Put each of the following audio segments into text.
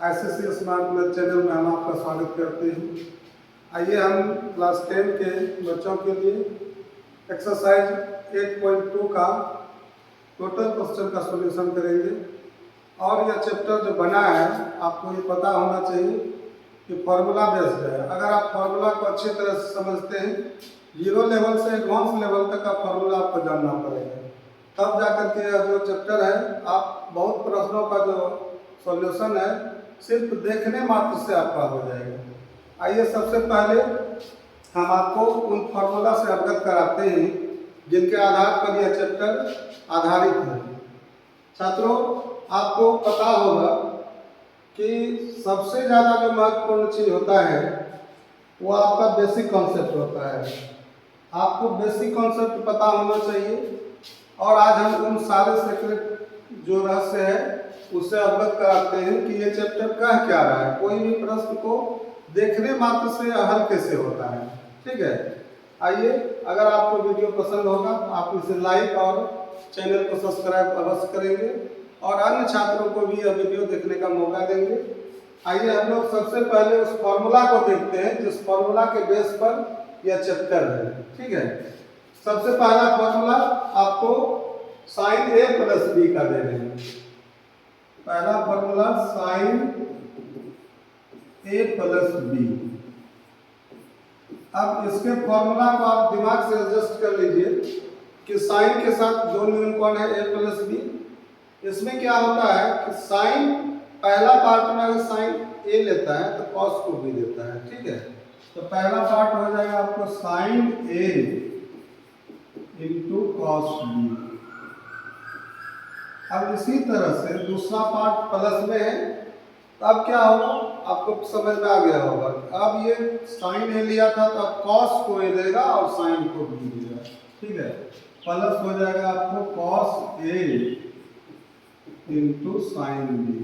ICC smart math channel में हम आपका स्वागत करते हैं। आइए हम क्लास 10 के बच्चों के लिए एक्सरसाइज 8.2 का टोटल क्वेश्चन का सॉल्यूशन करेंगे। और यह चैप्टर जो बना है आपको ये पता होना चाहिए कि फॉर्मूला बेस्ड है। अगर आप फॉर्मूला को अच्छी तरह से समझते हैं, जीरो लेवल से एडवांस लेवल तक का फॉर्मूला आपको जानना पड़ेगा, तब जाकर के यह जो चैप्टर है आप बहुत प्रश्नों का जो सॉल्यूशन है सिर्फ देखने मात्र से आपका हो जाएगा। आइए सबसे पहले हम आपको उन फार्मूला से अवगत कराते हैं जिनके आधार पर यह चैप्टर आधारित है। छात्रों, आपको पता होगा कि सबसे ज़्यादा जो महत्वपूर्ण चीज़ होता है वो आपका बेसिक कॉन्सेप्ट होता है। आपको बेसिक कॉन्सेप्ट पता होना चाहिए और आज हम उन सारे सीक्रेट जो रहस्य है उससे अवगत कराते हैं कि ये चैप्टर कह क्या रहा है। कोई भी प्रश्न को देखने मात्र से हल कैसे होता है। ठीक है, आइए, अगर आपको वीडियो पसंद होगा तो आप इसे लाइक और चैनल को सब्सक्राइब अवश्य करेंगे और अन्य छात्रों को भी यह वीडियो देखने का मौका देंगे। आइए हम लोग सबसे पहले उस फॉर्मूला को देखते हैं जिस फॉर्मूला के बेस पर यह चैप्टर है। ठीक है, सबसे पहला फॉर्मूला आपको साइन ए प्लस बी का दे रहे हैं। पहला formula sine A plus B. अब इसके फॉर्मूला को आप दिमाग से एडजस्ट कर लीजिए कि साइन के साथ दो न्यून कौन है, ए प्लस बी। इसमें क्या होता है कि साइन पहला पार्ट में अगर साइन ए लेता है तो कॉस को भी देता है। ठीक है, तो पहला पार्ट हो जाएगा आपको sign A into cos B. अब इसी तरह से दूसरा पार्ट प्लस में है, तो अब क्या होगा आपको समझ में आ गया होगा। अब ये साइन ए लिया था तो अब कॉस को ए देगा और साइन को बी देगा। ठीक है, प्लस हो जाएगा आपको cos A into sine B.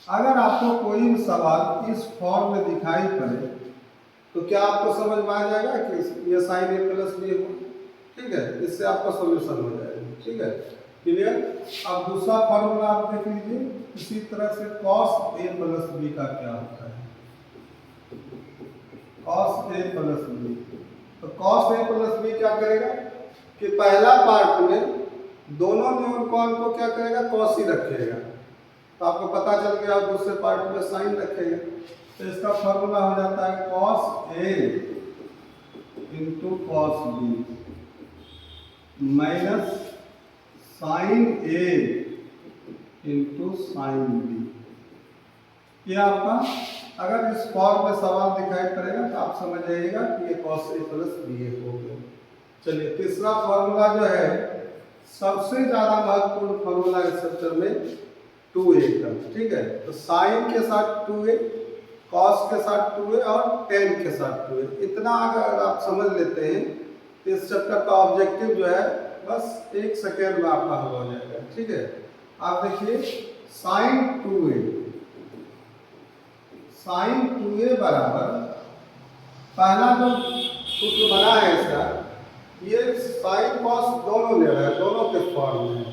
अगर आपको कोई भी सवाल इस फॉर्म में दिखाई पड़े तो क्या आपको समझ में आ जाएगा कि ये साइन ए प्लस बी हो। ठीक है, इससे आपका सॉल्यूशन हो जाएगा। ठीक है, क्लियर। अब दूसरा फॉर्मूला आप देख लीजिए, इसी तरह से कॉस ए प्लस बी का क्या होता है, कॉस ए प्लस बी। तो कॉस ए प्लस बी क्या करेगा कि पहला पार्ट में दोनों न्यून कॉन को क्या करेगा, कॉस ही रखेगा। तो आपको पता चल गया, दूसरे पार्ट में साइन रखेगा। तो इसका फॉर्मूला हो जाता है cos A into cos B minus sine A into sine B. ये आपका अगर इस फॉर्म में सवाल दिखाई पड़ेगा तो आप समझ जाइएगा कि ये कॉस ए प्लस बी हो गया। चलिए, तीसरा फॉर्मूला जो है सबसे ज्यादा महत्वपूर्ण फॉर्मूला इस चैप्टर में 2a का। ठीक है, तो साइन के साथ 2a, कॉस के साथ 2a और टेन के साथ 2a। इतना अगर आप समझ लेते हैं तो इस चैप्टर का ऑब्जेक्टिव जो है बस 1 सेकेंड में आपका हो जाएगा। ठीक है, आप देखिए साइन 2a, साइन 2a बराबर पहला जो सूत्र बना है इसका, ये साइन कॉस दोनों ले रहा है, दोनों के फॉर्म में।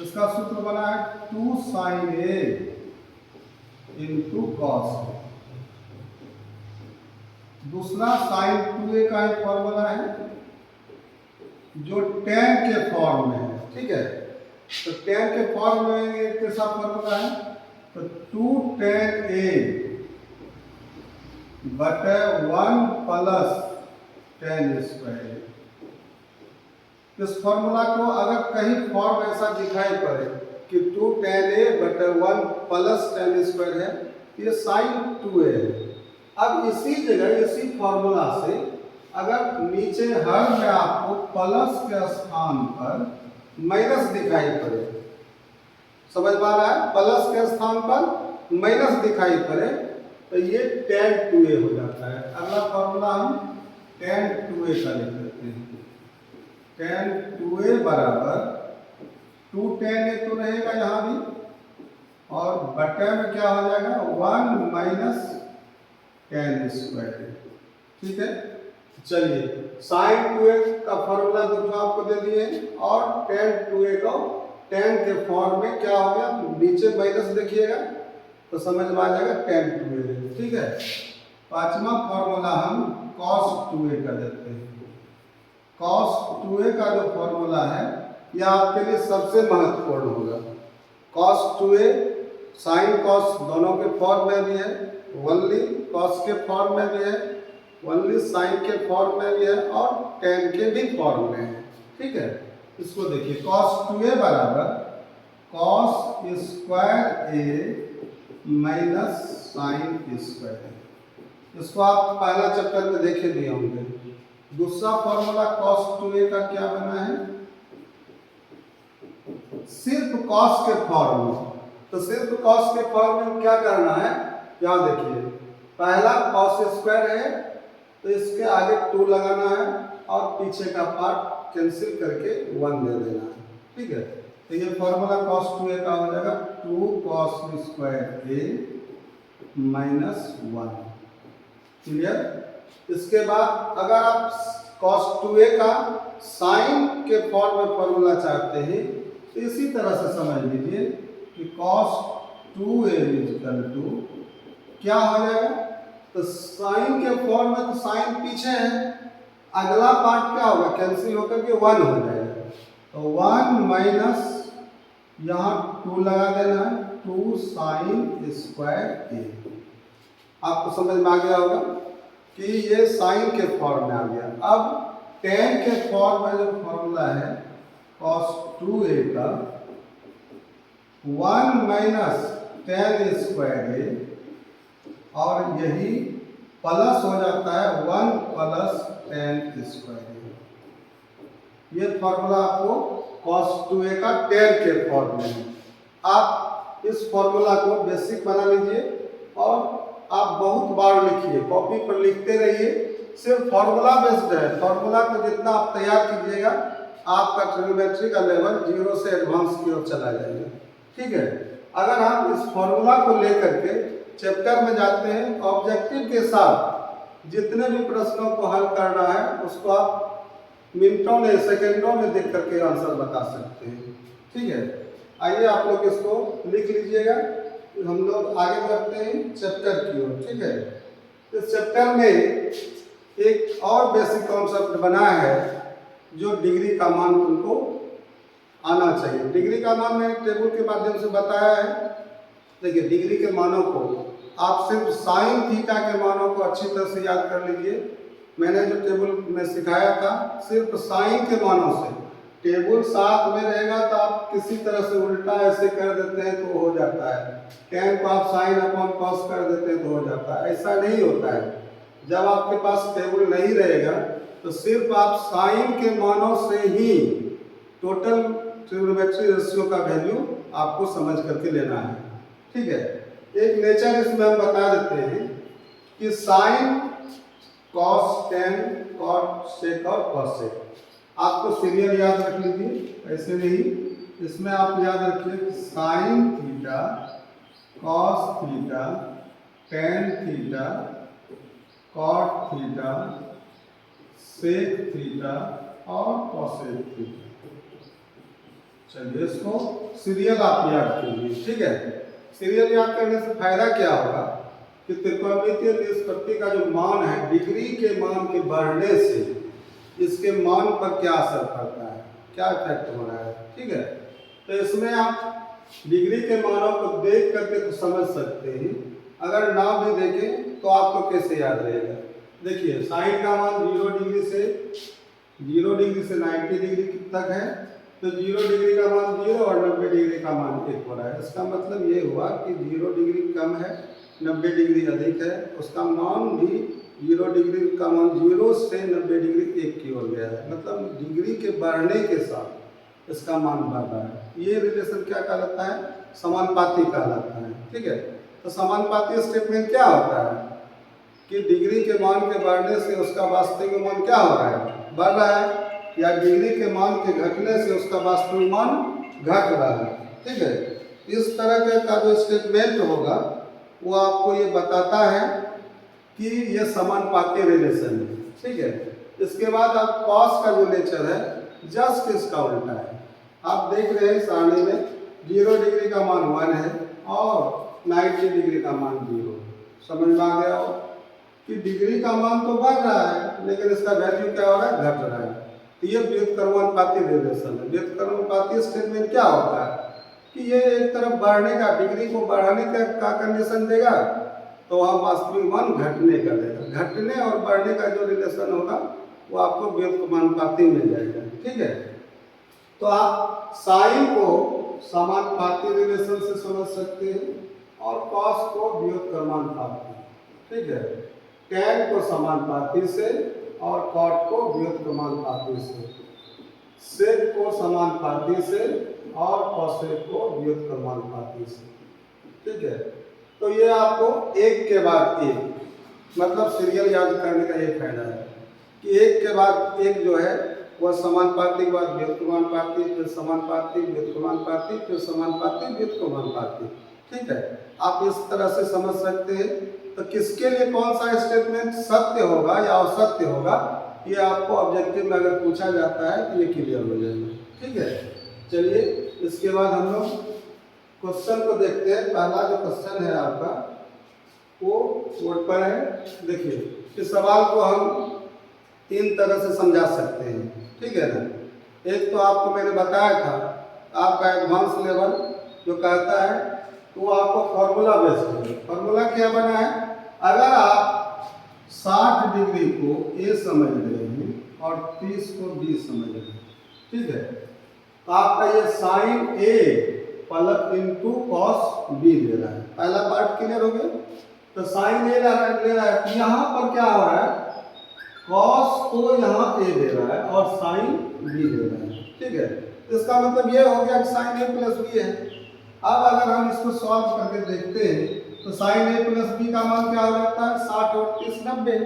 इसका सूत्र बना है 2 साइन ए इंटू कॉस। दूसरा साइन 2a का एक फॉर्मूला है जो tan के फॉर्म में है। ठीक है, तो tan के फॉर्म में ये कैसा फॉर्मूला है, तो 2 tan a बटे 1 प्लस tan स्क्वायर। इस फॉर्मूला को अगर कहीं फॉर्म ऐसा दिखाई पड़े कि 2 tan a बटे 1 प्लस tan स्क्वायर है, ये साइन 2a है। अब इसी जगह इसी फॉर्मूला से अगर नीचे हर में आपको प्लस के स्थान पर माइनस दिखाई पड़े, समझ पा रहा है, प्लस के स्थान पर माइनस दिखाई पड़े तो ये tan 2a हो जाता है। अगला फॉर्मूला हम tan 2a का लिख लेते हैं। tan 2a बराबर 2 tan a तो रहेगा यहाँ भी और बटे में क्या हो जाएगा 1 माइनस tan स्क्वायर। ठीक है, चलिए साइन 2a का फॉर्मूला दूसरा आपको दे दिए और tan 2a को tan के फॉर्म में क्या हो गया, नीचे माइनस देखिएगा तो समझ में आ जाएगा tan 2a, ठीक है। पांचवा फॉर्मूला हम cos 2a का देते हैं। cos 2a का जो फॉर्मूला है यह आपके लिए सबसे महत्वपूर्ण होगा। cos 2a sin cos दोनों के फॉर्म में भी है, ओनली cos के फॉर्म में भी है, ओनली sin के फॉर्म में भी है और tan के भी फॉर्म में है, ठीक है। इसको देखिए, cos 2a बराबर cos square a minus sin square. इसको आप पहला चैप्टर में देखे भी होंगे। दूसरा फॉर्मूला cos 2a का क्या बना है, सिर्फ cos के फॉर्म में। तो सिर्फ cos के फॉर्म में क्या करना है, यहाँ देखिए, पहला cos स्क्वायर है तो इसके आगे 2 लगाना है और पीछे का पार्ट कैंसिल करके 1 दे देना है, ठीक है। तो ये फॉर्मूला cos 2a का हो जाएगा 2 cos square a minus 1, clear. इसके बाद अगर आप cos 2a का साइन के फॉर्म में फॉर्मूला चाहते हैं तो इसी तरह से समझ लीजिए कि cos 2a इक्वल टू क्या हो जाएगा, तो साइन के फॉर्म में तो साइन पीछे है, अगला पार्ट क्या होगा, कैंसिल होकर के 1 हो जाएगा। तो 1 माइनस यहाँ 2 लगा देना है, 2 साइन स्क्वायर a। आपको समझ में आ गया होगा कि ये साइन के फॉर्म में आ गया। अब tan के फॉर्म में जो फॉर्मूला है cos 2a का 1 माइनस tan स्क्वायर a और यही प्लस हो जाता है 1 प्लस tan स्क्वायर। ये फॉर्मूला आपको cos 2a का tan के फॉर्म में है। आप इस फॉर्मूला को बेसिक बना लीजिए और आप बहुत बार लिखिए, कॉपी पर लिखते रहिए। सिर्फ फॉर्मूला बेस्ड है, फॉर्मूला को जितना आप तैयार कीजिएगा आपका ट्रिग्नोमेट्री का लेवल 0 से एडवांस की ओर चला जाएगा, ठीक है। अगर हम इस फॉर्मूला को लेकर के चैप्टर में जाते हैं, ऑब्जेक्टिव के साथ जितने भी प्रश्नों को हल करना है उसको आप मिनटों में सेकंडों में देख करके आंसर बता सकते हैं, ठीक है। आइए आप लोग इसको लिख लीजिएगा, हम लोग आगे बढ़ते हैं चैप्टर की ओर, ठीक है। इस चैप्टर में एक और बेसिक कॉन्सेप्ट बना है जो डिग्री का मान तुमको आना चाहिए। डिग्री का मान मैंने टेबल के माध्यम से बताया है। देखिए, डिग्री के मानों को आप सिर्फ साइन थीटा के मानों को अच्छी तरह से याद कर लीजिए। मैंने जो टेबल में सिखाया था सिर्फ साइन के मानों से, टेबल साथ में रहेगा तो आप किसी तरह से उल्टा ऐसे कर देते हैं तो हो जाता है, tan को आप साइन अपॉन कॉस कर देते हैं तो हो जाता है। ऐसा नहीं होता है। जब आपके पास टेबल नहीं रहेगा तो सिर्फ आप साइन के मानों से ही टोटल ट्रिग्नोमेट्री रेशियो का वैल्यू आपको समझ करके लेना है, ठीक है। एक नेचर इसमें हम बता देते हैं कि sine cos tan cot sec और कॉसेक, आपको सीरियल याद रख लीजिए। ऐसे नहीं, इसमें आप याद रखिए कि sine theta cos theta tan theta cot theta sec theta और कॉसेक थीटा। चलिए, इसको सीरियल आप याद कीजिए, ठीक है। सीरियल याद करने से फायदा क्या होगा कि त्रिकोणमितीय निष्पत्ति का जो मान है, डिग्री के मान के बढ़ने से इसके मान पर क्या असर पड़ता है, क्या इफेक्ट हो रहा है, ठीक है। तो इसमें आप डिग्री के मानों को देख करके तो समझ सकते हैं, अगर ना भी देखें तो आपको कैसे याद रहेगा। देखिए, साइन का मान 0 डिग्री से 90 डिग्री तक है, तो 0 डिग्री का मान 0 और 90 डिग्री का मान 1 हो रहा है। इसका मतलब ये हुआ कि 0 डिग्री कम है, 90 डिग्री अधिक है, उसका मान भी 0 डिग्री का मान 0 से 90 डिग्री 1 की ओर गया है। मतलब डिग्री के बढ़ने के साथ इसका मान बढ़ रहा है। ये रिलेशन क्या कहलाता है, समानुपाती कहलाता है, ठीक है। तो समानुपाती स्टेटमेंट क्या होता है कि डिग्री के मान के बढ़ने से उसका वास्तविक मान क्या हो रहा है, बढ़ रहा है, या डिग्री के मान के घटने से उसका वास्तविक मान घट रहा है, ठीक है। इस तरह का जो स्टेटमेंट होगा वो आपको ये बताता है कि ये समानुपाती रिलेशन है, ठीक है। इसके बाद आप कॉस का जो नेचर है जस्ट इसका उल्टा है। आप देख रहे हैं सारणी में 0 डिग्री का मान 1 है और 90 डिग्री का मान 0। समझ में आ गया हो कि डिग्री का मान तो बढ़ रहा है लेकिन इसका वैल्यू क्या हो रहा है, घट रहा है। तो ये व्युत्क्रमानुपाती रिलेशन है। व्युत्क्रमानुपाती स्टेटमेंट क्या होता है कि ये एक तरफ बढ़ने का, डिग्री को बढ़ाने का कंडीशन देगा तो वहाँ वास्तविक मान घटने का देगा। घटने और बढ़ने का जो रिलेशन होगा वो आपको व्युत्क्रमानुपाती मिल जाएगा। ठीक है, तो आप साइन को समानुपाती रिलेशन से समझ सकते हैं और कॉस को व्युत्क्रमानुपाती। ठीक है, टैन को समानुपाती से और कॉट को व्युत्क्रमानुपाती से, सेक को समानुपाती से और कॉसेक को व्युत्क्रमानुपाती से। ठीक है, तो ये आपको एक के बाद एक, मतलब सीरियल याद करने का ये फायदा है कि एक के बाद एक जो है वह समानुपाती के बाद व्युत्क्रमानुपाती, फिर समानुपाती, व्युत्क्रमानुपाती, फिर समानुपाती, व्युत्क्रमानुपाती। ठीक है, आप इस तरह से समझ सकते हैं। तो किसके लिए कौन सा स्टेटमेंट सत्य होगा या असत्य होगा, ये आपको ऑब्जेक्टिव में अगर पूछा जाता है तो ये क्लियर हो जाएगा। ठीक है, चलिए इसके बाद हम लोग क्वेश्चन को देखते हैं। पहला जो क्वेश्चन है आपका वो बोर्ड पर है। देखिए, इस सवाल को हम 3 तरह से समझा सकते हैं। ठीक है ना, एक तो आपको मैंने बताया था आपका एडवांस लेवल जो कहता है वो आपको फॉर्मूला बेस्ड है। फॉर्मूला क्या बना है, अगर आप 60 डिग्री को ए समझ रहे हैं और 30 को बी समझ रहे हैं, ठीक है, तो आपका ये sign A plus into cos B दे रहा है। पहला पार्ट क्लियर हो गया। तो साइन ए ले रहा है, यहाँ पर क्या हो रहा है, कॉस को यहाँ ए दे रहा है और साइन बी दे रहा है। ठीक है, इसका मतलब ये हो गया कि साइन ए प्लस बी है। अब अगर हम इसको सॉल्व करके देखते हैं तो साइन ए प्लस बी का मान क्या हो जाता है, 60 और 30 90।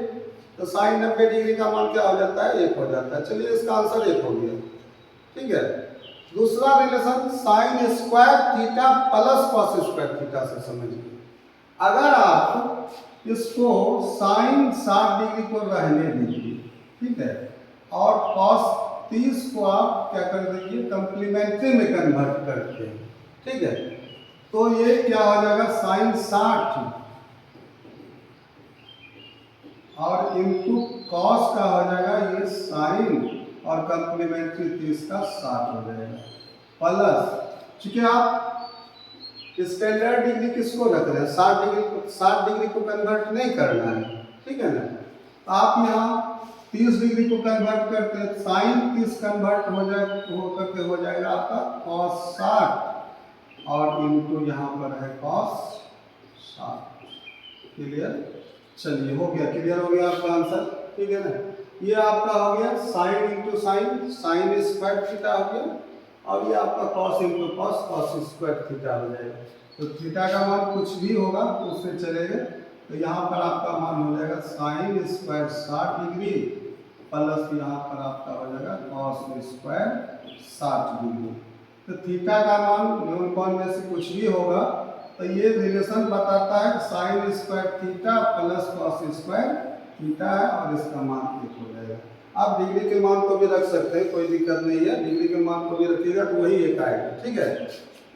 तो साइन 90 डिग्री का मान क्या हो जाता है, 1 हो जाता है। चलिए इसका आंसर 1 हो गया। ठीक है, दूसरा relation sine square theta plus cos square theta से समझिए। अगर आप इसको साइन 60 डिग्री को रहने दीजिए, ठीक है, और कॉस 30 को आप क्या कर दीजिए, कंप्लीमेंट्री में कन्वर्ट करते हैं। ठीक है, तो ये क्या हो जाएगा, साइन 60 और इनटू कॉस का हो जाएगा ये साइन और कंप्लीमेंट्री 30 का 60 हो जाएगा प्लस, चूंकि आप स्टैंडर्ड डिग्री किसको रख रहे हैं, 60 डिग्री को कन्वर्ट नहीं करना है। ठीक है ना, तो आप यहाँ 30 डिग्री को कन्वर्ट करते हैं, साइन 30 कन्वर्ट हो जाएगा आपका कॉस 60 और इनटू यहाँ पर है कॉस 60। क्लियर, चलिए हो गया, क्लियर हो गया आपका आंसर। ठीक है ना, ये आपका हो गया sine into sine, sine square theta हो गया, और ये आपका cos into cos, cos square theta हो जाएगा। तो थीटा का मान कुछ भी होगा तो उससे चलेगा। तो यहाँ पर आपका मान हो जाएगा साइन स्क्वायर 60 डिग्री प्लस यहाँ पर आपका हो जाएगा कॉस स्क्वायर 60 डिग्री। तो थीटा का मान न्यून कॉन में से कुछ भी होगा तो ये रिलेशन बताता है sine square theta plus cos square theta है और इसका मान 1 हो जाएगा। आप डिग्री के मान को भी रख सकते हैं, कोई दिक्कत नहीं है, डिग्री के मान को भी रखिएगा तो वही 1 आएगा। ठीक है,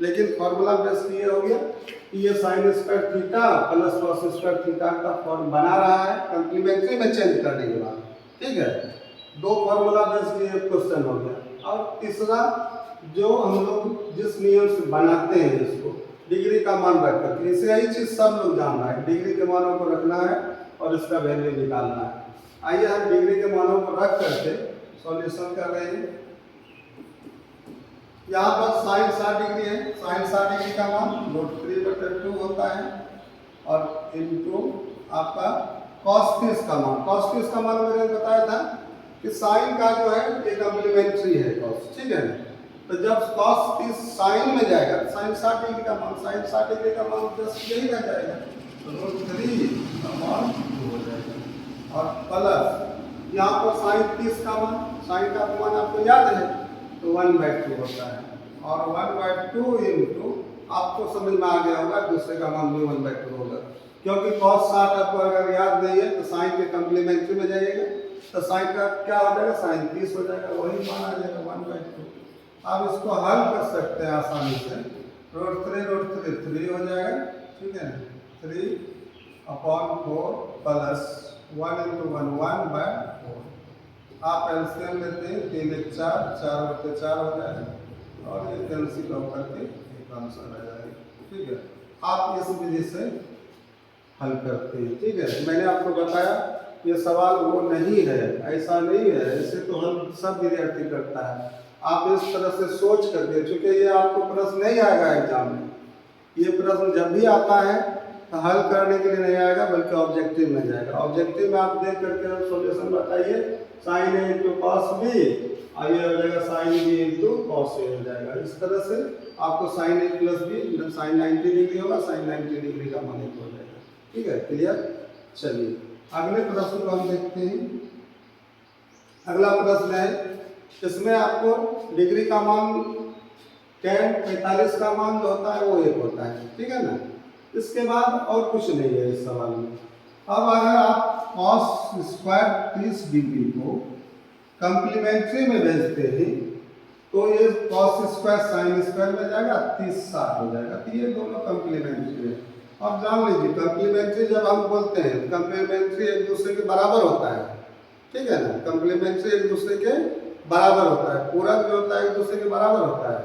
लेकिन फॉर्मूला बेस ये हो गया कि ये sine square theta plus cos square theta का फॉर्म बना रहा है कंप्लीमेंट्री में चेंज करने के बाद। ठीक है, 2 फॉर्मूला बेस ये क्वेश्चन हो गया। और तीसरा जो हम लोग जिस नियम से बनाते हैं इसको डिग्री का मान रख करके, इसे यही चीज़ सब लोग जानना है, डिग्री के मानों को रखना है और इसका वैल्यू निकालना है। आइए हम डिग्री के मानों को रख करके सॉल्यूशन कर रहे हैं। यहाँ पर साइन 60 डिग्री है, साइन 60 डिग्री का मान √3/2 होता है और इनटू आपका cos 30 का मान, cos 30 का मान मैंने बताया था कि साइन का जो है ये कम्प्लीमेंट्री है cos। ठीक है, तो जब cos 30 साइन में जाएगा, साइन 60 डिग्री का मान, साइन 60 डिग्री का मान 10 यही रह जाएगा, तो √3/2 हो जाएगा। और प्लस यहाँ पर साइन 30 का मान, साइन का मान आपको याद है तो 1/2 होता है और 1/2 इंटू आपको समझ में आ गया होगा, दूसरे का मान भी 1/2 होगा, क्योंकि cos 60 आपको अगर याद नहीं है तो साइन के कम्प्लीमेंट्री में जाइएगा तो साइन का क्या हो जाएगा, साइन 30 हो जाएगा, वही मान आ जाएगा 1/2। आप इसको हल कर सकते हैं आसानी से। रूट थ्री 3 हो जाएगा, ठीक है। 3/4 प्लस 1/1/4। आप एलसीएम लेते हैं, 3 1 4, 4/4 हो जाएगा और ये कैंसिल होकर के एक आंसर आ जाएगा, ठीक है। आप इस विधि से हल करते हैं, ठीक है। मैंने आपको बताया ये सवाल वो नहीं है, ऐसा नहीं है, ऐसे तो हम सब विद्यार्थी करता है। आप इस तरह से सोच करके, चूंकि ये आपको प्रश्न नहीं आएगा एग्जाम में, ये प्रश्न जब भी आता है तो हल करने के लिए नहीं आएगा बल्कि ऑब्जेक्टिव में जाएगा। ऑब्जेक्टिव में आप देख करके सॉल्यूशन बताइए, sign A into cos B, और ये हो जाएगा sine B into cos A हो जाएगा। इस तरह से आपको साइन ए प्लस बी मतलब साइन 90 डिग्री होगा, साइन 90 डिग्री का मान हो जाएगा, ठीक है। क्लियर। चलिए अगले प्रश्न को हम देखते हैं। अगला प्रश्न है, इसमें आपको डिग्री का मान tan 45 का मान जो होता है वो 1 होता है, ठीक है ना। इसके बाद और कुछ नहीं है इस सवाल में। अब अगर आप cos स्क्वायर 30 डिग्री को कम्प्लीमेंट्री में भेजते हैं तो ये cos स्क्वायर साइन स्क्वायर में जाएगा, 30 60 हो जाएगा। तो ये दोनों कम्प्लीमेंट्री है। अब जान लीजिए कम्प्लीमेंट्री जब हम बोलते हैं, कम्प्लीमेंट्री एक दूसरे के बराबर होता है, ठीक है ना। कम्प्लीमेंट्री एक दूसरे के बराबर होता है, पूरक जो होता है एक दूसरे के बराबर होता है।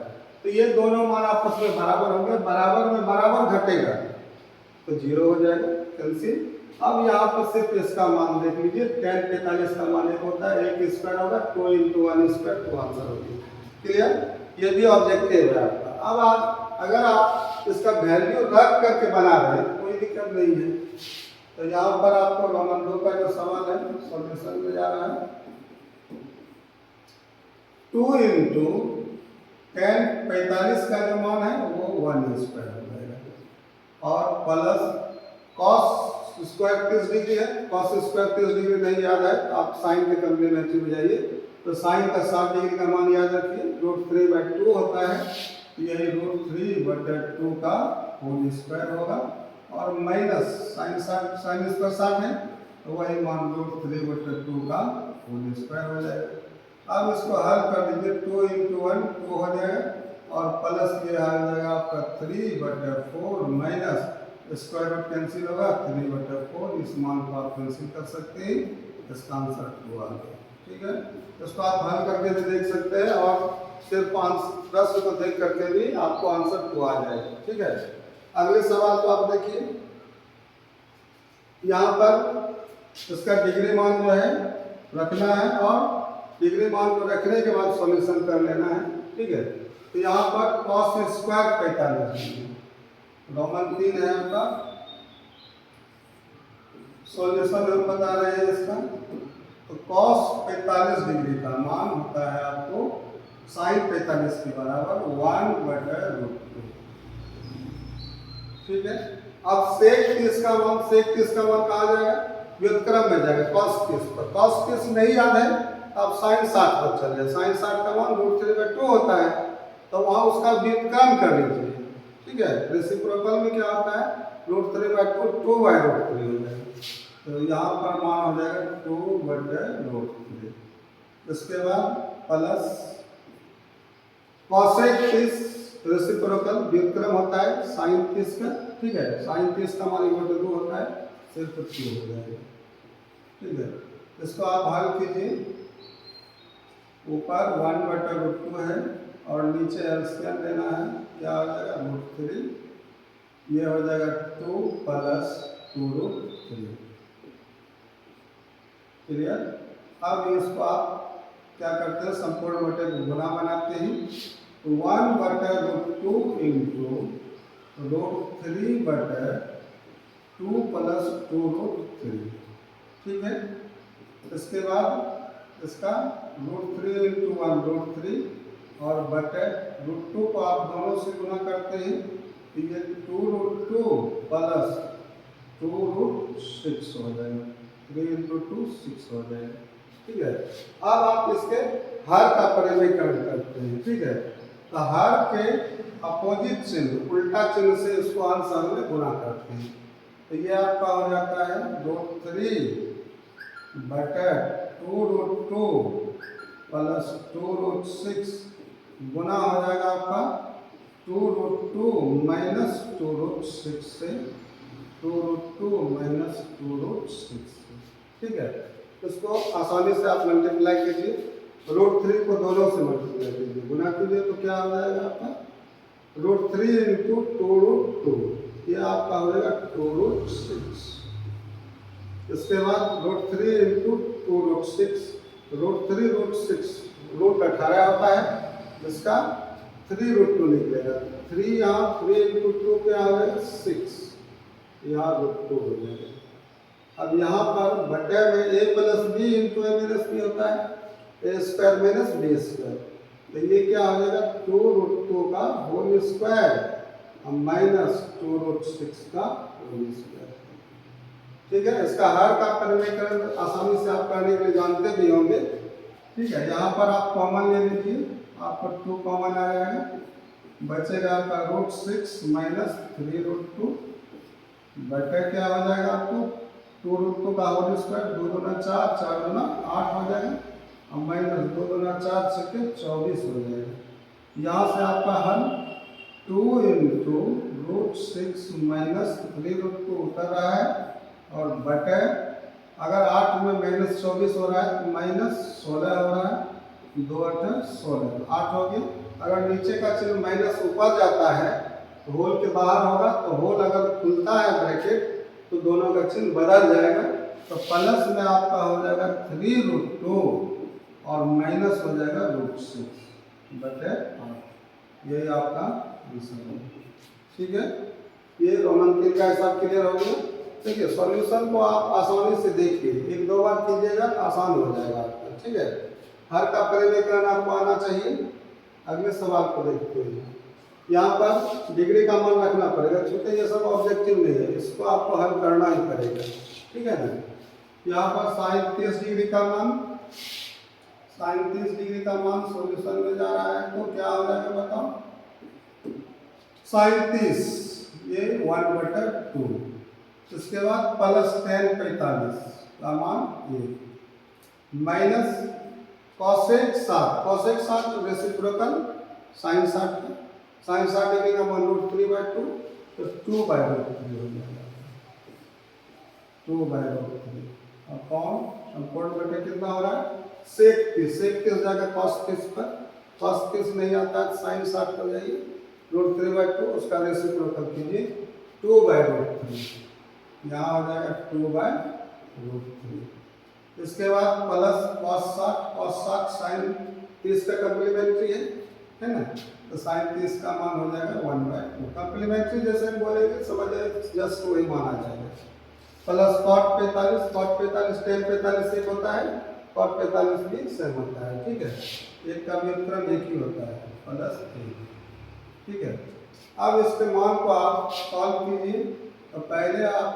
तो ये दोनों मान आपस में बराबर होंगे, बराबर में बराबर घटेगा तो 0 हो जाएगा, कैंसिल। अब यहाँ पर सिर्फ इसका मान देख लीजिए, tan 45 का मान 1 होता है, 1 स्क्वायर होगा, 2 × 1 स्क्वायर, तो आंसर होगी। क्लियर। ये भी ऑब्जेक्टिव है आपका। अब आप अगर आप इसका वैल्यू रख करके बना रहे हैं कोई दिक्कत नहीं है। तो यहाँ पर आपको रोमन 2 का जो सवाल है सॉल्यूशन में जा रहा है। 2 × tan 45 का जो मान है वो 1 स्क्वायर हो जाएगा और प्लस cos स्क्वायर 30 डिग्री है, cos स्क्वायर 30 डिग्री नहीं याद है तो आप साइन के कम्प्लीमेंट्री में जाइए। तो साइन का 60 डिग्री का मान याद रखिए, √3/2 होता है, यही √3/2 का होल स्क्वायर होगा और माइनस साइन स्क्वायर 60 है तो वही मान √3/2 का होल स्क्वायर हो जाएगा। अब इसको हल कर दीजिए, 2 × 1 2 हो जाएगा और प्लस ये आ जाएगा आपका 3/4 माइनस स्क्वायर रूट कैंसिल होगा, 3/4। इस मान को आप कैंसिल कर सकते हैं, इसका आंसर 2 आ गया, ठीक है। इसको आप हल करके भी देख सकते हैं और सिर्फ प्रश्न को देख करके भी आपको आंसर 2 आ जाएगा, ठीक है। अगले सवाल को आप देखिए, यहाँ पर इसका डिग्री मान जो है रखना है और डिग्री मान को रखने के बाद सॉल्यूशन कर लेना है, ठीक है। तो यहाँ पर cos स्क्वायर 45 रोमन 3 है आपका। सॉल्यूशन हम बता रहे हैं इसका। तो cos 45 डिग्री का मान होता है आपको sin 45 के बराबर 1/√2, ठीक है। अब sec 30 का मान कहाँ जाएगा, व्युत्क्रम में जाएगा, cos 30 पर। cos 30 नहीं याद है अब sin 60 पर चल जाए, sin 60 का मान √3/2 होता है तो वहाँ उसका व्युत्क्रम कर लीजिए, ठीक है। रेसिप्रोकल में क्या होता है, √3/2 2/√3 हो जाएगा। तो यहाँ पर मान हो जाएगा 2/√3। इसके बाद प्लस cosec 30 रेसिप्रोकल व्युत्क्रम होता है sin 30 का, ठीक है। sin 30 का मान 2 होता है, सिर्फ 2 हो जाएगा, ठीक है। इसको आप हल कीजिए, ऊपर 1/√2 है और नीचे एलसीएम लेना है, क्या हो जाएगा √3, ये हो जाएगा 2 + 2√3। क्लियर। अब इसको आप क्या करते हैं, संपूर्ण बटे को गुना बनाते हैं। तो 1/√2 × √3/2 + 2√3, ठीक है। इसके बाद इसका √3 × 1 √3 और बटे √2 को आप दोनों से गुना करते हैं तो ये 2√2 + 2√6 हो जाएगा, 3 × 2 6 हो जाएगा, ठीक है। अब आप इसके हर का परिवर्तन करते हैं, ठीक है। तो हर के अपोजिट चिन्ह, उल्टा चिन्ह से इसको आंसर में गुना करते हैं। तो ये आपका हो जाता है √3/2√2 + 2√6 गुना हो जाएगा आपका 2√2 माइनस 2√6 से 2√2 माइनस 2√6 से। ठीक है, इसको आसानी से आप मल्टीप्लाई कीजिए, √3 को दोनों से मल्टीप्लाई कीजिए, गुना कीजिए तो क्या हो जाएगा आपका √3 इंटू 2√2, ये आपका हो जाएगा 2√6। इसके बाद √3 इंटू 2√6, √3√6 √18 होता है, जिसका 3√2 निकलेगा। 3 यहाँ 3 इंटू 2 क्या हो जाएगा 6, यहाँ √2 हो जाएगा। अब यहाँ पर बटे में a plus b into a minus b होता है, a square minus b square, तो ये क्या हो जाएगा 2√2 का होल स्क्वायर माइनस 2√6 का होल स्क्वायर। ठीक है, इसका हर का परिमेयकरण आसानी से आप करने के लिए जानते भी होंगे। ठीक है, यहाँ पर आप कॉमन ले लीजिए, आपको 2 कॉमन आ जाएगा, बचेगा आपका √6 माइनस 3√2 बटे क्या हो जाएगा आपको 2√2 का होल स्क्वायर, 2 दूना 4, 4 दूना 8 हो जाएगा, और माइनस 2 दूना 4 छक्के 24 हो जाएगा। यहाँ से आपका हल 2 इंटू √6 माइनस 3√2 उतर रहा है, और बटे अगर 8 में माइनस 24 हो रहा है तो माइनस 16 हो रहा है, 2 8 16, 8 हो गया। अगर नीचे का चिन्ह माइनस ऊपर जाता है तो होल के बाहर होगा, तो होल अगर खुलता है ब्रैकेट तो दोनों का चिन्ह बदल जाएगा, तो प्लस में आपका हो जाएगा 3√2 और माइनस हो जाएगा √6 बटे 8, यही आपका आंसर है। ठीक है, ये रोमन 3 का हिसाब क्लियर हो गया। देखिए सॉल्यूशन को आप आसानी से देखिए, 1-2 बार कीजिएगा तो आसान हो जाएगा आपका। ठीक है, हर का परिमेयकरण आपको आना चाहिए। अगले सवाल को देखते हैं, यहाँ पर डिग्री का मान रखना पड़ेगा, क्योंकि ये सब ऑब्जेक्टिव नहीं है, इसको आपको हल करना ही पड़ेगा। ठीक है ना, यहाँ पर sin 30 डिग्री का मान, sin 30 डिग्री का मान सॉल्यूशन में जा रहा है, तो क्या हो जाएगा बताओ, sin 30 ये 1/2, इसके बाद प्लस tan 45 का मान ये, minus cosec 60 reciprocal sin 60, sin 60 degree का मान √3/2, तो 2/√3 हो जाएगा, 2/√3 अपॉन संपूर्ण बटे कितना हो रहा है sec 30 जाकर cos 30 पर, cos 30 नहीं आता है sin 60 हो जाइए, √3/2 उसका रेसिप्रोकल कीजिए 2/√3, यहाँ हो जाएगा 2/√3। इसके बाद प्लस cos 60 sin 30 का कम्प्लीमेंट्री है ना, तो sin 30 का मान हो जाएगा 1/2। कम्प्लीमेंट्री जैसे बोलेंगे समझ जस्ट वही माना जाएगा। प्लस cot 45 tan 45 एक होता है, cot 45 भी सेम होता है। ठीक है, एक का व्युत्क्रम एक ही होता है, प्लस 1। ठीक है, अब इसके मान को आप सॉल्व कीजिए, तो पहले आप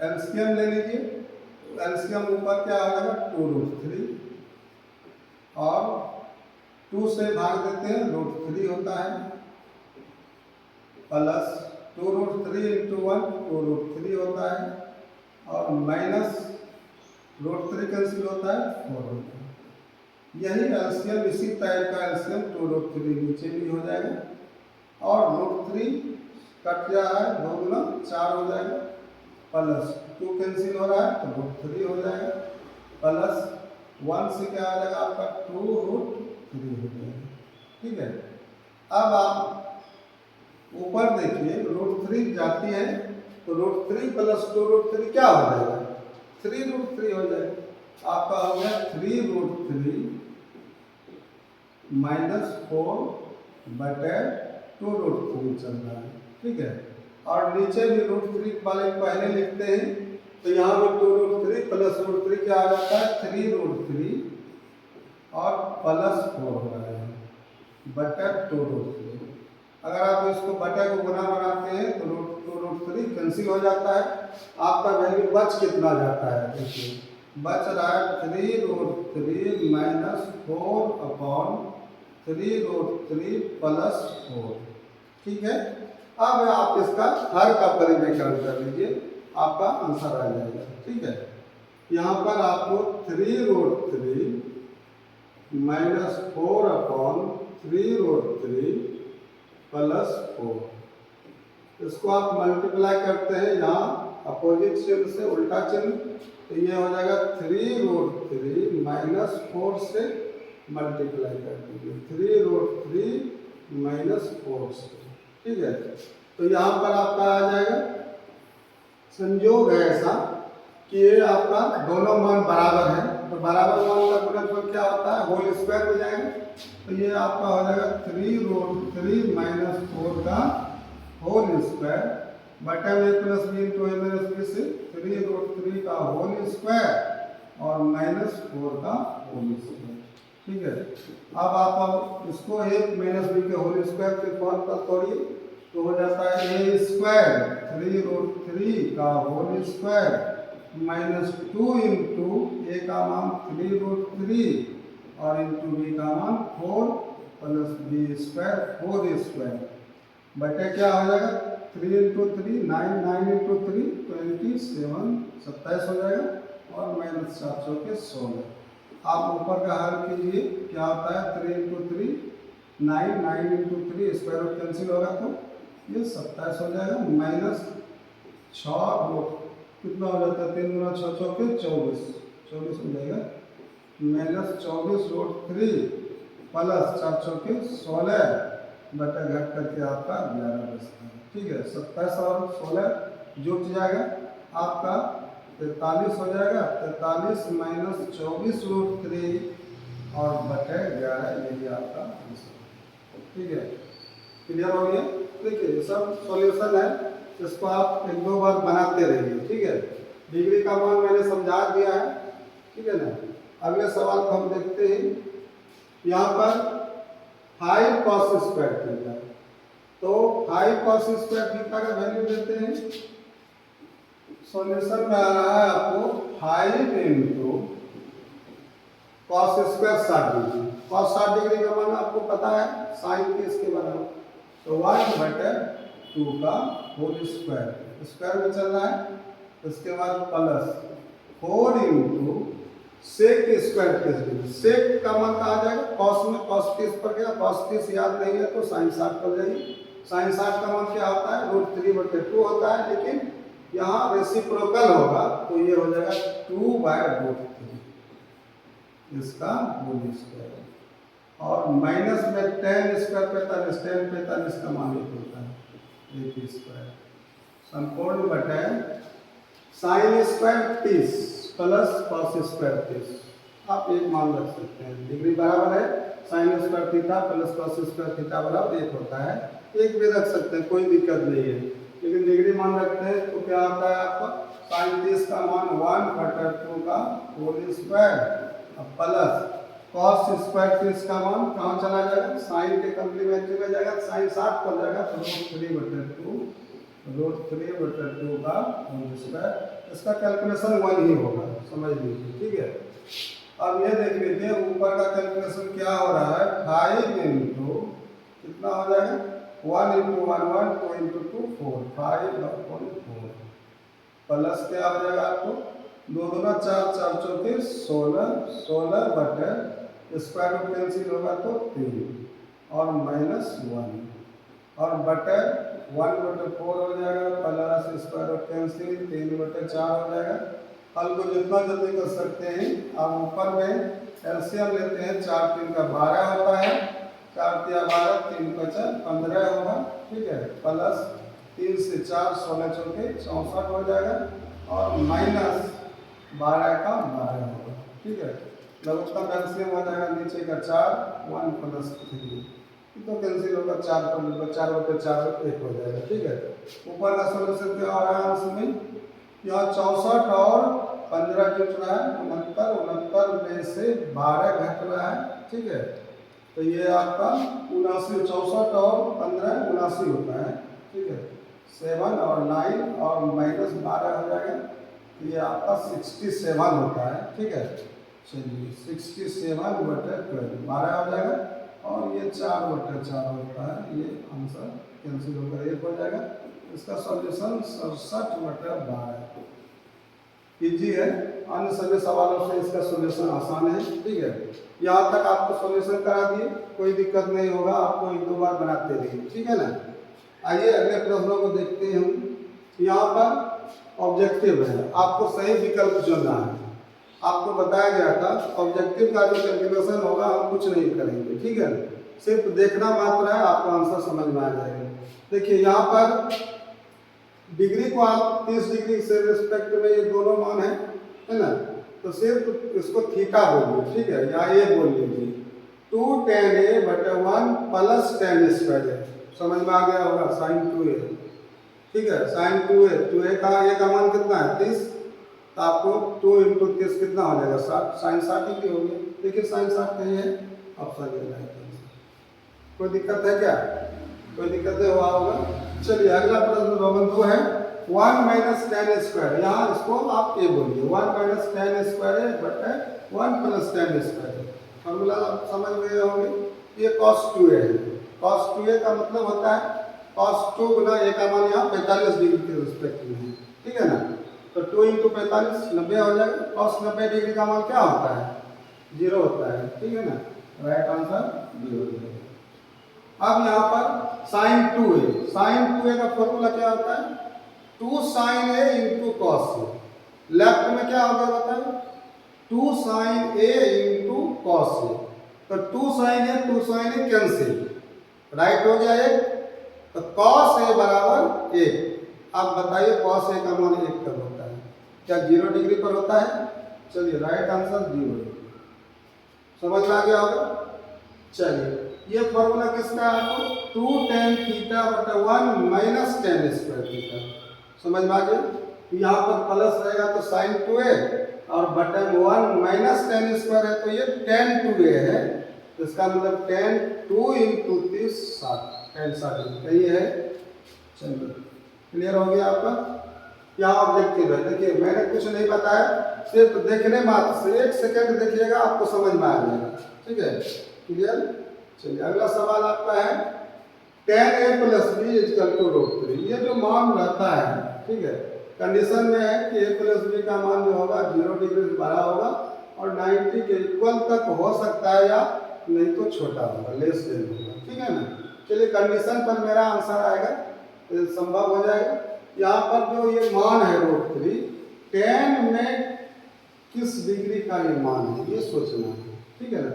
एलसीएम ले लीजिए, एलसीएम ऊपर क्या आ जाएगा 2√3, और 2 से भाग देते हैं √3 होता है, प्लस 2√3 इंटू 1 2√3 होता है, और माइनस √3 कैंसिल होता है 4 होता है। यही एलसीएम, इसी टाइप का एलसीएम 2√3 नीचे भी हो जाएगा, और √3 कट जा रहा है, 2 गुना 4 हो जाएगा, प्लस 2 कैंसिल हो रहा है तो √3 हो जाएगा, प्लस 1 से क्या आ जाएगा आपका 2√3 हो जाएगा। ठीक है, अब आप ऊपर देखिए √3 जाती है, तो √3 प्लस 2√3 क्या हो जाएगा 3√3 हो जाएगा। आपका हो गया 3√3 माइनस 4 बटे 2√3 चल रहा है। ठीक है, और नीचे भी √3 वाले पहले लिखते हैं, तो यहाँ पर 2√3 प्लस √3 क्या आ जाता है 3√3 और प्लस 4 हो रहा है बटे 2√3। अगर आप इसको बटे को गुना बनाते हैं तो √3 कैंसिल हो जाता है, आपका वैल्यू बच कितना जाता है, देखिए बच रहा है 3√3 माइनस 4 अपॉन 3√3 प्लस 4। ठीक है, अब आप इसका हर का परिमेयकरण कर लीजिए, आपका आंसर आ जाएगा। ठीक है, यहाँ पर आपको 3√3 माइनस 4 अपॉन 3√3 प्लस 4। इसको आप मल्टीप्लाई करते हैं यहाँ अपोजिट चिन्ह से, उल्टा चिन्ह, तो ये हो जाएगा 3√3 माइनस 4 से मल्टीप्लाई कर दीजिए, 3√3 माइनस 4 से, ठीक है। तो यहाँ पर आपका आ जाएगा, संयोग है ऐसा कि ये आपका दोनों मान बराबर है, तो बराबर मान का गुणनफल क्या होता है, होल स्क्वायर हो जाएगा। तो ये आपका हो जाएगा 3√3 माइनस 4 का होल स्क्वायर बटा a plus b into a minus b से 3√3 का होल स्क्वायर और माइनस 4 का होल स्क्वायर, ठीक है। अब आप इसको a माइनस बी के होल स्क्वायर के फॉर्म पर तोड़िए, तो हो जाता है a स्क्वायर 3√3 का होल स्क्वायर माइनस 2 इंटू ए का मान 3√3 और इंटू बी का मान 4 प्लस बी स्क्वायर 4 स्क्वायर बटे क्या हो जाएगा 3 इंटू 3 9, 9 इंटू 3 27, 27 हो जाएगा और माइनस 400 के 16। आप ऊपर का हल कीजिए, क्या होता है 3 into 3 9, 9 into 3 square root cancel होगा तो ये 27 हो जाएगा, माइनस 6 कितना हो जाता है 3 गुना 6 चौके 24, 24 हो जाएगा, माइनस 24√3 प्लस 4 चौके 16 बटा घट करके आपका 11 बचता है, ठीक है। 27 और 16 जुट जाएगा, आपका 43 हो जाएगा, 43 माइनस 24√3 और बटे 11, ये भी आपका ठीक है। क्लियर हो गया। देखिए सब सॉल्यूशन है, इसको आप 1-2 बार बनाते रहिए, ठीक है। डिग्री का मान मैंने समझा दिया है, ठीक है ना। अगले सवाल को हम देखते हैं। यहाँ पर 5 cos स्क्वायर थीटा, तो 5 cos स्क्वायर थीटा का वैल्यू देते हैं। सॉल्यूशन में आ रहा है आपको 5 into cos square 60 degree, cos 60 degree का मान आपको पता है साइन के इसके बराबर, तो 1/2 का होल स्क्वायर, स्क्वायर में चल रहा है, इसके बाद plus 4 into sec square 30 degree, sec का मान कहा जाएगा कॉस में, कॉस 30 पर गया, कॉस 30 याद नहीं है तो साइन 60 पर जाइए। साइन 60 का मान क्या होता है √3/2 होता है, लेकिन यहाँ रेसिप्रोकल होगा तो ये हो जाएगा 2/√3 इसका होल स्क्वायर, और माइनस में tan स्क्वायर 45, tan 45 का मान 1 होता है 1 स्क्वायर संपूर्ण बटे sine square 30 plus cos square 30। आप एक मान रख सकते हैं, डिग्री बराबर है sine square theta plus cos square theta बराबर 1 होता है, एक भी रख सकते हैं, कोई दिक्कत नहीं है, लेकिन डिग्री मान रखते हैं तो क्या आता है आपका साइन 30 का मान 1/2 का whole square plus cos square 30 का मान कहाँ चला जाएगा, साइन के कम्प्लीमेंट्री में जाएगा, साइन 60 पर जाएगा तो √3/2 का होल स्क्वायर, इसका कैलकुलेशन 1 ही होगा, समझ लीजिए, ठीक है। अब ये देख लीजिए ऊपर का कैलकुलेशन क्या हो रहा है, 5 इंटू कितना हो जाएगा 1 इंटू 1 1 2 इंटू 2 4 5/4 प्लस क्या हो जाएगा आपको 2 दूना 4 4 चौके 16 16 बटे स्क्वायर रूट कैंसिल होगा तो 3 और माइनस 1 और बटे 1/4 हो जाएगा प्लस स्क्वायर रूट कैंसिल 3/4 हो जाएगा। हल को जितना जल्दी कर सकते हैं आप ऊपर में एलसीएम लेते हैं, 4 3 का 12 होता है, 4 3 12 3 5 15 होगा, ठीक है, प्लस 3 से 4 16 चौके 64 हो जाएगा और माइनस 12 का 12 होगा, ठीक है। लघुत्तम एलसीएम हो जाएगा नीचे का 4 1 प्लस 3 तो कैंसिल होगा 4/4 1 हो जाएगा, ठीक है। ऊपर का सॉल्यूशन क्या हो रहा है अंश में, यहाँ 64 और 15 जुट रहा है, 69 में से 12 घट रहा है, ठीक है। तो ये आपका 79 64 और 15 79 होता है, ठीक है, 7 और 9 और माइनस 12 हो जाएगा, तो ये आपका 67 होता है, ठीक है। चलिए 67/12 12 हो जाएगा और ये 4/4 होता है, ये आंसर कैंसिल होकर 1 हो जाएगा। इसका सॉल्यूशन 67/12। इजी है, अन्य सभी सवालों से इसका सॉल्यूशन आसान है। ठीक है, यहाँ तक आपको सॉल्यूशन करा दिए, कोई दिक्कत नहीं होगा, आपको एक दो बार बनाते रहिए। ठीक है ना। आइए अगले प्रश्नों को देखते हैं हम। यहाँ पर ऑब्जेक्टिव है, आपको सही विकल्प चुनना है। आपको बताया गया था ऑब्जेक्टिव का जो कैलकुलेशन होगा हम कुछ नहीं करेंगे। ठीक है, सिर्फ देखना मात्र है, आपका आंसर समझ में आ जाएगा। देखिए यहाँ पर डिग्री को आप 30 डिग्री से रिस्पेक्ट में ये दोनों मान है ना, तो सिर्फ इसको थीटा बोलिए। ठीक है, या ये बोल लीजिए 2 tan a बटे 1 प्लस tan a स्क्वायर है। समझ में आ गया होगा, साइन 2a। ठीक है, साइन 2a का a का मान कितना है 30, तो आपको 2 इंटू 30 कितना हो जाएगा 60, साइन 60 डिग्री हो गया। देखिए साइन 60 कहीं है, ऑप्शन ले रहा है। कोई दिक्कत है क्या? कोई दिक्कत है हुआ होगा। चलिए अगला प्रश्न रोमन 2 है 1 माइनस tan स्क्वायर। यहाँ इसको आप ए बोलिए 1 माइनस tan स्क्वायर है बटे 1 प्लस tan स्क्वायर है। फॉर्मूला आप समझ गए होंगे। ये cos 2a है। cos 2a का मतलब होता है cos 2 गुना a का मान यहाँ 45 डिग्री के रिस्पेक्ट में है। ठीक है ना, तो 2 इंटू 45 90 हो जाएगा। cos 90 डिग्री का मान क्या होता है 0 होता है। ठीक है ना, राइट आंसर 0 हो जाएगा। अब यहाँ पर साइन 2a का फॉर्मूला क्या होता है 2 sin a into cos a। Left में क्या हो गया बताओ 2 sin a into cos a, तो 2 sin a कैंसिल, राइट हो गया एक, तो कॉस a बराबर 1। अब बताइए कॉस a का मान 1 कब होता है? क्या 0 डिग्री पर होता है? चलिए राइट आंसर 0। समझ में आ गया होगा। चलिए ये फॉर्मूला किसका है आपको 2 tan थीटा बटे 1 माइनस tan स्क्वायर थीटा। समझ में आ गया। यहाँ पर प्लस रहेगा तो साइन 2a और बटे 1 माइनस tan स्क्वायर है, तो ये tan 2a है, तो इसका मतलब tan 2 इंटू 30 60 tan 60 ये है। चलिए क्लियर हो गया आपका। यहाँ ऑब्जेक्टिव है। देखिए मैंने कुछ नहीं बताया, सिर्फ देखने मात्र से 1 सेकंड देखिएगा आपको समझ में आ जाएगा। ठीक है, क्लियर। चलिए अगला सवाल आपका है tan a plus B equal to √3। ये जो मान रहता है, ठीक है, कंडीशन में है कि a प्लस बी का मान जो होगा 0 डिग्री से बड़ा होगा और 90 के इक्वल तक हो सकता है, या नहीं तो छोटा होगा, लेस देन होगा। ठीक है ना। चलिए कंडीशन पर मेरा आंसर आएगा, तो संभव हो जाएगा। यहाँ पर जो ये मान है √3 tan में किस डिग्री का ये मान है ये सोचना है। ठीक है ना,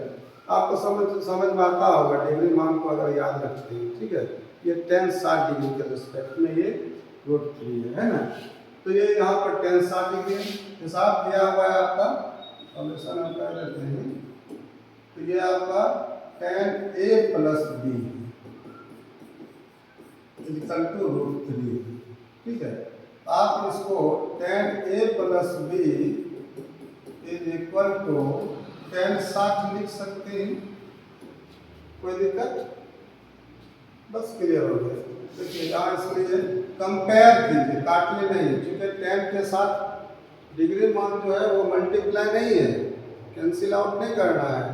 आपको समझ में आता होगा डिग्री मान को अगर याद रखते हैं। ठीक है, ये tan 60 डिग्री के रिस्पेक्ट में ये √3 है ना, तो ये यहाँ पर tan 60 डिग्री हिसाब दिया हुआ है आपका, सॉल्यूशन हम कर लेते हैं। तो ये आपका tan a plus B equal to √3। ठीक है, आप इसको tan a plus b is equal to tan 60 लिख सकते हैं। कोई दिक्कत? बस क्लियर हो गया। देखिए यहाँ इसलिए कंपेयर कीजिए, काटने नहीं, क्योंकि tan के साथ डिग्री मान जो है वो मल्टीप्लाई नहीं है, कैंसिल आउट नहीं करना है।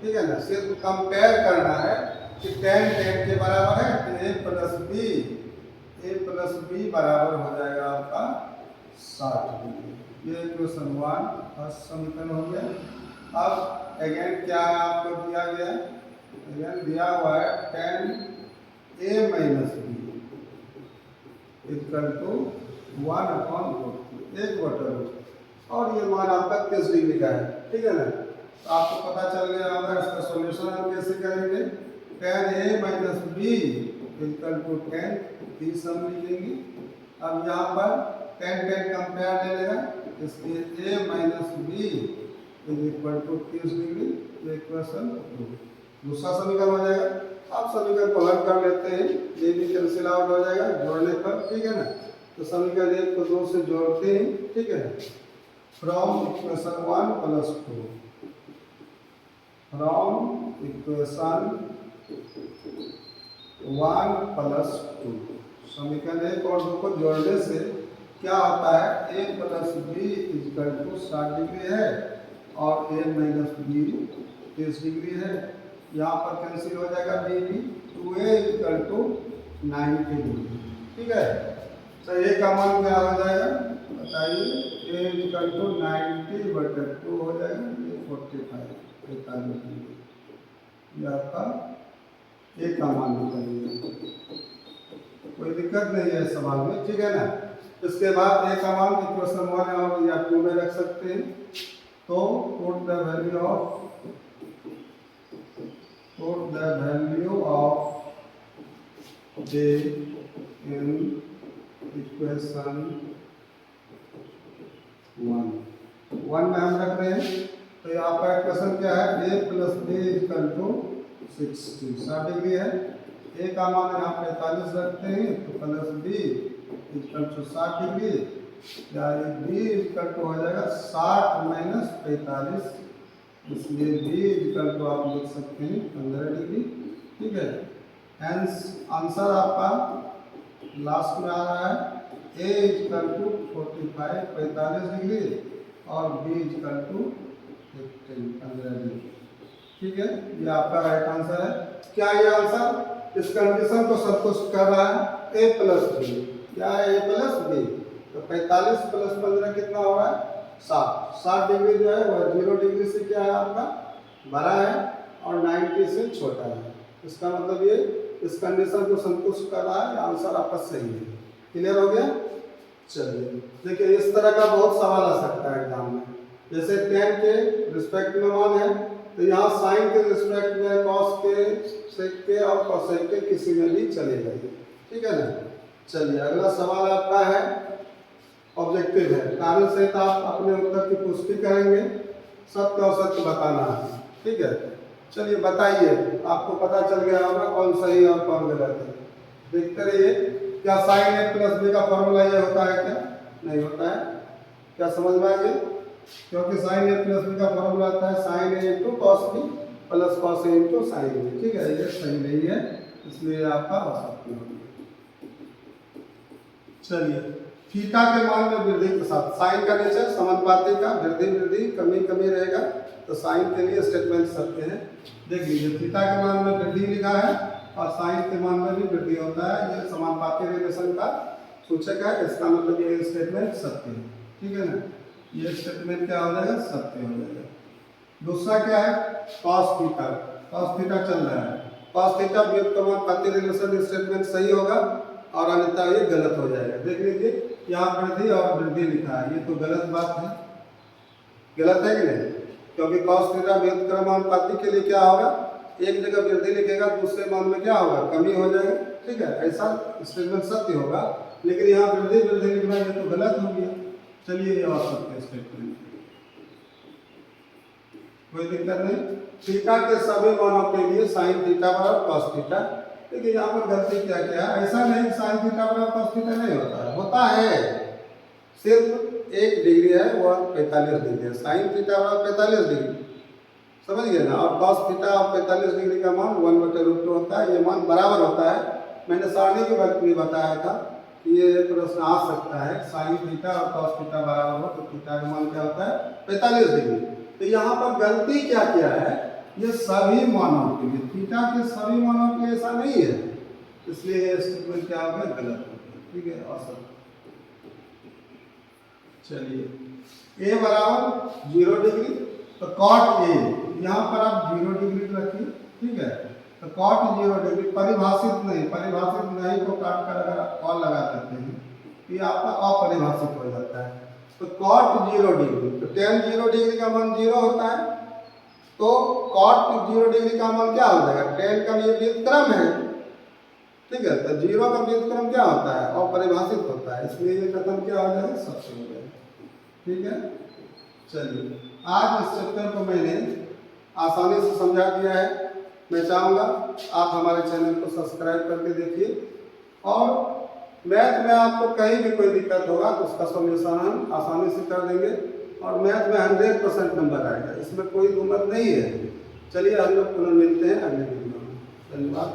ठीक है ना, सिर्फ कंपेयर करना है कि tan के बराबर है, तो a प्लस बी बराबर हो जाएगा आपका 60 डिग्री। ये इक्वेशन 1 फर्स्ट समीकरण हो गया। अब अगेन क्या है आपको दिया गया, अगेन दिया हुआ है tan a minus b equal to 1/√2 और ये मान आपका 30 डिग्री का है। ठीक है ना, तो आपको पता चल गया होगा इसका सॉल्यूशन हम कैसे करेंगे। tan a minus b equal to tan 30 हम लिखेंगे। अब यहाँ पर tan कंपेयर ले लेगा, इसलिए a minus b is equal to 30 degree, equation 2। दूसरा समीकरण हो जाएगा। आप समीकरण को हल कर लेते हैं, ये भी कैंसिल आउट हो जाएगा जोड़ने पर। ठीक है ना, तो समीकरण 1 को 2 से जोड़ते हैं। ठीक है, from equation 1 plus 2, from equation 1 plus 2, समीकरण 1 और 2 को जोड़ने से क्या होता है a plus B equal to 60 degree है और a माइनस बी 30 डिग्री है। यहाँ पर कैंसिल हो जाएगा b भी, 2a इक्वल टू 90 डिग्री। ठीक है, तो ए का मान क्या हो जाएगा बताइए, ए इक्वल टू 90/2 हो जाएगा, ये 45 45 डिग्री, ये आपका ए का मान निकल, कोई दिक्कत नहीं है सवाल में, ठीक है ना। इसके बाद ए का मान इक्वेशन 1 और या 2 में रख सकते हैं। तो put the value of A in equation 1 में हम रख रहे हैं। तो यहाँ पर इक्वेशन क्या है, A plus B equal to 60 degree है। ए का मान यहाँ 45 रखते हैं, तो plus B equal to 60 degree, या बी इक्वल टू हो जाएगा 60 माइनस 45, इसलिए बी इक्वल टू आप लिख सकते हैं 15 डिग्री, ठीक है। हेंस आंसर आपका लास्ट में आ रहा है ए इक्वल टू 45 डिग्री और बी इक्वल टू 15 डिग्री, ठीक है। ये आपका राइट आंसर है। क्या ये आंसर इस कंडीशन को संतुष्ट कर रहा है, ए प्लस बी, क्या है ए प्लस बी, तो 45 प्लस 15 कितना हो रहा है 60 डिग्री जो है वह 0 डिग्री से क्या है आपका बड़ा है और 90 से छोटा है। इसका मतलब ये इस कंडीशन को संतुष्ट कर रहा है, आंसर आपका सही है। क्लियर हो गया। चलिए देखिए, इस तरह का बहुत सवाल आ सकता है एग्जाम में, जैसे tan के रिस्पेक्ट में मान है, तो यहाँ साइन के रिस्पेक्ट में कॉस के, सेक के और कोसेक के किसी में भी चलेगा, ठीक है ना। चलिए अगला सवाल आपका है ऑब्जेक्टिव है, कारण सहित आप अपने उत्तर की पुष्टि करेंगे, सत्य और सत्य बताना है, ठीक है। चलिए बताइए, आपको पता चल गया होगा कौन सही और कौन गलत है। देखते रहिए। क्या साइन ए प्लस बी का फॉर्मूला ये होता है क्या, नहीं होता है, क्या समझ में आ गया। क्योंकि साइन ए प्लस बी का फॉर्मूला आता है sine A into cos B plus cos A into sine B, ठीक है। ये सही नहीं है, इसलिए आपका असत्य हो गया। चलिए थीटा के मान में वृद्धि के साथ, साइन का नेचर समानुपाती का, वृद्धि कमी कमी रहेगा, तो साइन के लिए स्टेटमेंट सत्य है। देख लीजिए, थीटा के मान में वृद्धि लिखा है और साइन के मान में भी वृद्धि होता है, ये समानुपाती रिलेशन का सूचक है, इसका मतलब ये स्टेटमेंट सत्य है, ठीक है ना। ये स्टेटमेंट क्या हो जाएगा, सत्य हो जाएगा। दूसरा क्या है, कॉस थीटा, कॉस थीटा चल रहा है, कॉस थीटा व्युत्क्रमानुपाती रिलेशन स्टेटमेंट सही होगा और अन्यथा ये गलत हो जाएगा। देख लीजिए, यहाँ वृद्धि और वृद्धि लिखा है, ये तो गलत बात है, गलत है कि नहीं, क्योंकि कॉस थीटा व्युत्क्रमानुपाती के लिए क्या होगा, एक जगह वृद्धि लिखेगा दूसरे मान में क्या होगा, कमी हो जाएगा, ठीक है। ऐसा स्टेटमेंट सत्य होगा, लेकिन यहाँ वृद्धि लिखना ये तो गलत हो गया। चलिए ये असत्य स्टेटमेंट, कोई दिक्कत नहीं। थीटा के सभी मानों के लिए साइन थीटा बराबर कॉस थीटा, लेकिन यहाँ पर गलती क्या क्या है, ऐसा नहीं साइन थीटा बराबर कॉस थीटा नहीं होता है, होता है, सिर्फ 1 डिग्री है वह 45 डिग्री है, साइन थीटा बराबर 45 डिग्री, समझ गए ना। और कॉस थीटा और 45 डिग्री का मान 1/√2 होता है, ये मान बराबर होता है। मैंने सारणी के वक्त में बताया था कि ये प्रश्न आ सकता है, साइन थीटा और कॉस थीटा बराबर हो तो थीटा का मान क्या होता है 45 डिग्री। तो यहाँ पर गलती क्या किया है, ये सभी मानों के लिए, थीटा के सभी मानों के लिए ऐसा नहीं है, इसलिए ये स्टेटमेंट क्या हो गया, गलत हो गया, ठीक है, असत्य। चलिए ए बराबर 0 डिग्री, तो कॉट ए, यहाँ पर आप 0 डिग्री रखिए, ठीक है। तो कॉट 0 डिग्री परिभाषित नहीं को काट कर अगर आप कॉल लगा देते हैं तो ये आपका अपरिभाषित हो जाता है। तो कॉट 0 डिग्री, तो tan 0 डिग्री का मान 0 होता है, तो कॉट 0 डिग्री का मान क्या हो जाएगा, tan का ये व्युत्क्रम है, ठीक है। तो 0 का व्युत्क्रम क्या होता है, अपरिभाषित होता है, इसलिए ये कथन क्या हो जाएगा, सत्य हो जाएगा, ठीक है। चलिए आज इस चैप्टर को मैंने आसानी से समझा दिया है। मैं चाहूँगा आप हमारे चैनल को सब्सक्राइब करके देखिए, और मैथ में आपको कहीं भी कोई दिक्कत होगा तो उसका सॉल्यूशन हम आसानी से कर देंगे, और मैथ में 100% नंबर आएगा, इसमें कोई दुमत नहीं है। चलिए हम लोग पुनः मिलते हैं अगले वीडियो में, धन्यवाद।